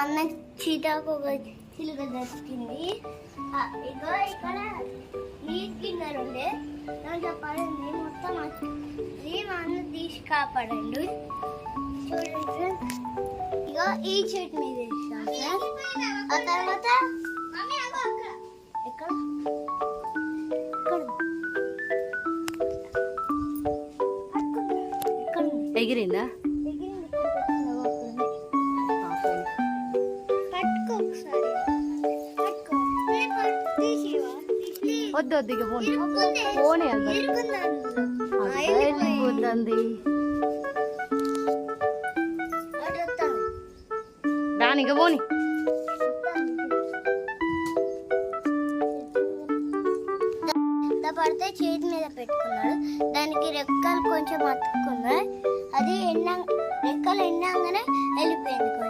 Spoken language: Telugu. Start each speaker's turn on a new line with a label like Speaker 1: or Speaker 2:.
Speaker 1: అన్నకి చీతాకు ఒక చిలుక దొరికింది. ఇగో ఇక్కడ నీటి గిన్నెలు ఉండే దాంట్లో పడింది మొత్తం. అది మా అన్న తీసి కాపాడండు. చూడండి ఫ్రెండ్స్, ఇగో ఈ చెట్టు మీద వేసాం ఫ్రెండ్స్. ఆ తర్వాత ఎక్కడ
Speaker 2: ఎగిరిందా? వద్దు వద్దు, ఇక పోనీ వెళ్ళిపోతుంది. దాని ఇక పోని.
Speaker 1: పడితే చేతి మీద పెట్టుకున్నాడు. దానికి రెక్కలు కొంచెం అతుక్కున్నాయి. అది రెక్కలు ఎండంగానే వెళ్ళిపోయింది.